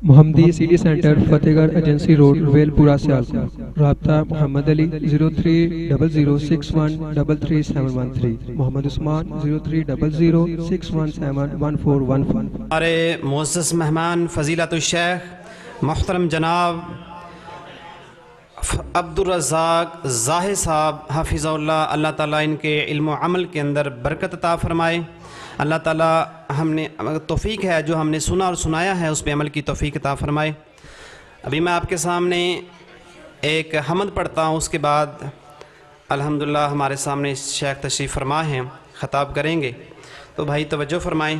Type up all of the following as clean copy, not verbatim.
محمدی city centre فتح گڑھ agency road well پورہ سیالکوٹ۔ رابطہ محمد علی 030061333713، محمد عثمان 030061711415۔ ہمارے معزز مہمان فضیلت الشیخ محترم جناب عبدالرزاق زاہد صاحب حفظہ اللہ، اللہ تعالیٰ ان کے علم و عمل کے اندر برکت عطا فرمائے۔ اللہ تعالیٰ ہم نے توفیق ہے جو ہم نے سنا اور سنایا ہے اس پہ عمل کی توفیق عطا فرمائے۔ ابھی میں آپ کے سامنے ایک حمد پڑھتا ہوں، اس کے بعد الحمدللہ ہمارے سامنے شیخ تشریف فرما ہیں، خطاب کریں گے، تو بھائی توجہ فرمائیں۔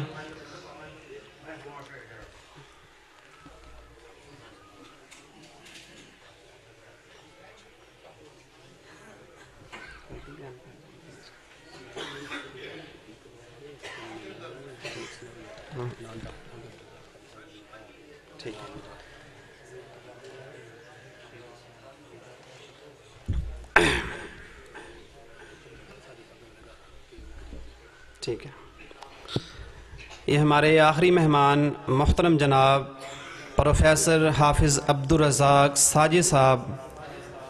ٹھیک ہے، ٹھیک ہے۔ یہ ہمارے آخری مہمان محترم جناب پروفیسر حافظ عبدالرزاق ساجد صاحب،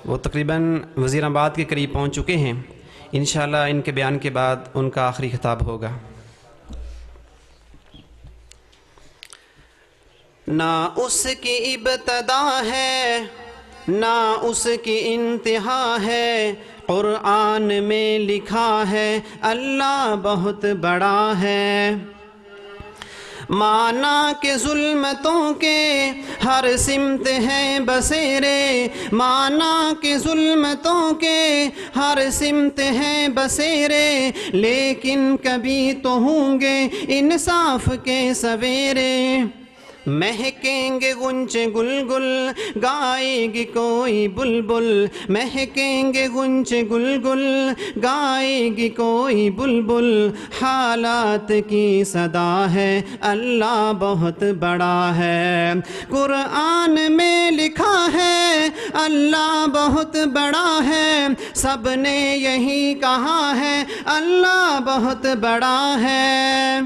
وہ تقریباً وزیر آباد کے قریب پہنچ چکے ہیں۔ انشاءاللہ ان کے بیان کے بعد ان کا آخری خطاب ہوگا۔ نہ اس کی ابتدا ہے نہ اس کی انتہا ہے، قرآن میں لکھا ہے اللہ بہت بڑا ہے۔ مانا کہ ظلمتوں کے ہر سمت ہیں بسیرے، مانا کہ ظلمتوں کے ہر سمت ہیں بسیرے، لیکن کبھی تو ہوں گے انصاف کے سویرے۔ مہکیں گے گنچے گل گل، گائے گی کوئی بلبل، مہکیں گے گنچے گل گل، گائے گی کوئی بلبل۔ حالات کی صدا ہے اللہ بہت بڑا ہے، قرآن میں لکھا ہے اللہ بہت بڑا ہے، سب نے یہی کہا ہے اللہ بہت بڑا ہے۔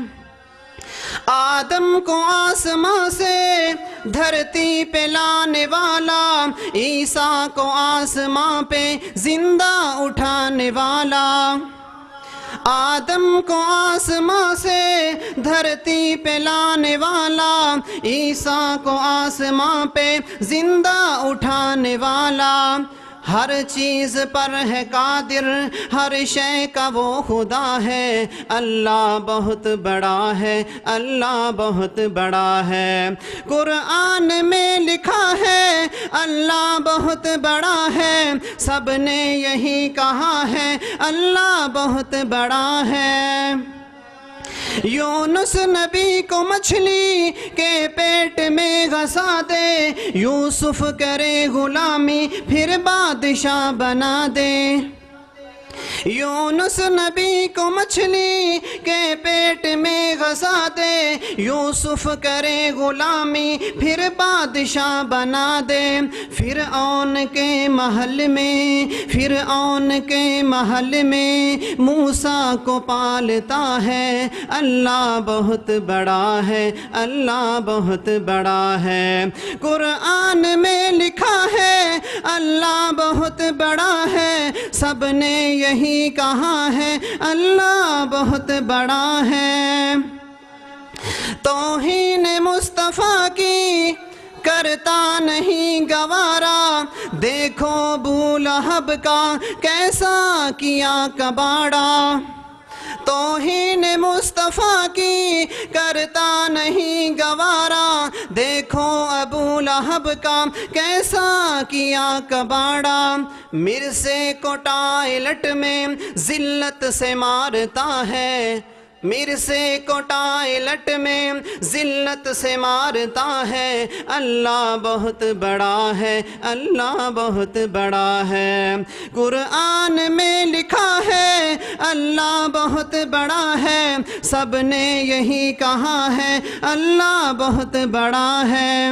آدم کو آسماں سے دھرتی پہ لانے والا، عیسیٰ کو آسماں پہ زندہ اٹھانے والا۔ آدم کو آسماں سے دھرتی پہ لانے والا، عیسیٰ کو آسماں پہ زندہ اٹھانے والا۔ ہر چیز پر ہے قادر، ہر شے کا وہ خدا ہے، اللہ بہت بڑا ہے اللہ بہت بڑا ہے۔ قرآن میں لکھا ہے اللہ بہت بڑا ہے، سب نے یہی کہا ہے اللہ بہت بڑا ہے۔ یونس نبی کو مچھلی کے پیٹ میں گھسا دے، یوسف کرے غلامی پھر بادشاہ بنا دے۔ یونس نبی کو مچھلی کے پیٹ میں گھسا دے، یوسف کرے غلامی پھر بادشاہ بنا دے۔ فرعون کے محل میں موسیٰ کو پالتا ہے، اللہ بہت بڑا ہے اللہ بہت بڑا ہے۔ قرآن میں لکھا ہے اللہ بہت بڑا ہے، سب نے یہی کہا ہے اللہ بہت بڑا ہے۔ توہین مصطفیٰ کی کرتا نہیں گوارا، دیکھو ابو لہب کا کیسا کیا کباڑا۔ توہین مصطفیٰ کی کرتا نہیں گوارا، دیکھو ابو لہب کا کیسا کیا کباڑا۔ مرزے کو ٹائلٹ میں ذلت سے مارتا ہے، مرزے کو ٹائلٹ میں ذلت سے مارتا ہے، اللہ بہت بڑا ہے اللہ بہت بڑا ہے۔ قرآن میں لکھا ہے اللہ بہت بڑا ہے، سب نے یہی کہا ہے اللہ بہت بڑا ہے۔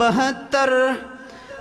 72।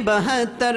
72,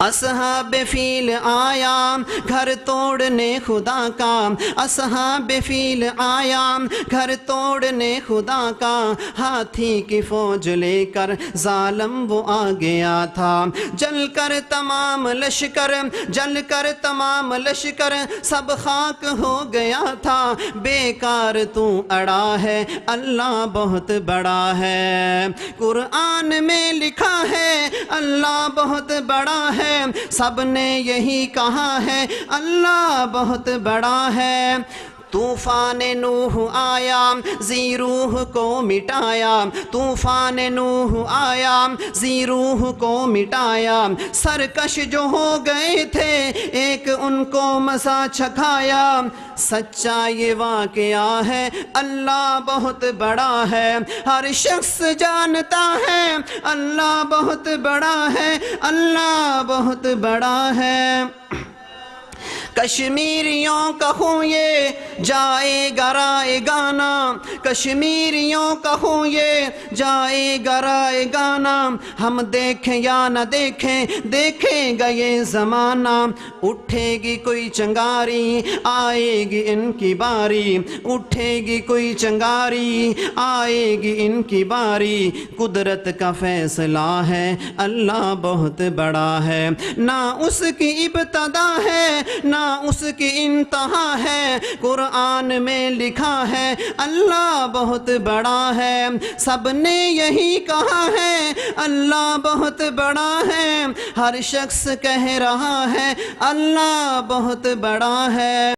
اصحاب فیل آیا گھر توڑنے خدا کا، اصحاب فیل آیا گھر توڑنے خدا کا، ہاتھی کی فوج لے کر ظالم وہ آ گیا تھا، جل کر تمام لشکر، جل کر تمام لشکر سب خاک ہو گیا تھا، بیکار تو اڑا ہے اللہ بہت بڑا ہے، قرآن میں لکھا ہے اللہ بہت بڑا ہے، سب نے یہی کہا ہے اللہ بہت بڑا ہے، طوفان نوح آیا ذی روح کو مٹایا، طوفان نوح آیا ذی روح کو مٹایا، سرکش جو ہو گئے تھے ایک ان کو مزہ چکھایا، سچا یہ واقعہ ہے اللہ بہت بڑا ہے، ہر شخص جانتا ہے اللہ بہت بڑا ہے، اللہ بہت بڑا ہے۔ کشمیریوں کا خوں یہ جائے گا رائے گانا، کشمیریوں کا خوں یہ جائے گا رائے گانا، ہم دیکھیں یا نہ دیکھیں دیکھیں گا یہ زمانہ، اٹھے گی کوئی چنگاری آئے گی ان کی باری، اٹھے گی کوئی چنگاری آئے گی ان کی باری، قدرت کا فیصلہ ہے اللہ بہت بڑا ہے، نہ اس کی ابتدا ہے نہ اس کی انتہا ہے، قرآن میں لکھا ہے اللہ بہت بڑا ہے، سب نے یہی کہا ہے اللہ بہت بڑا ہے، ہر شخص کہہ رہا ہے اللہ بہت بڑا ہے۔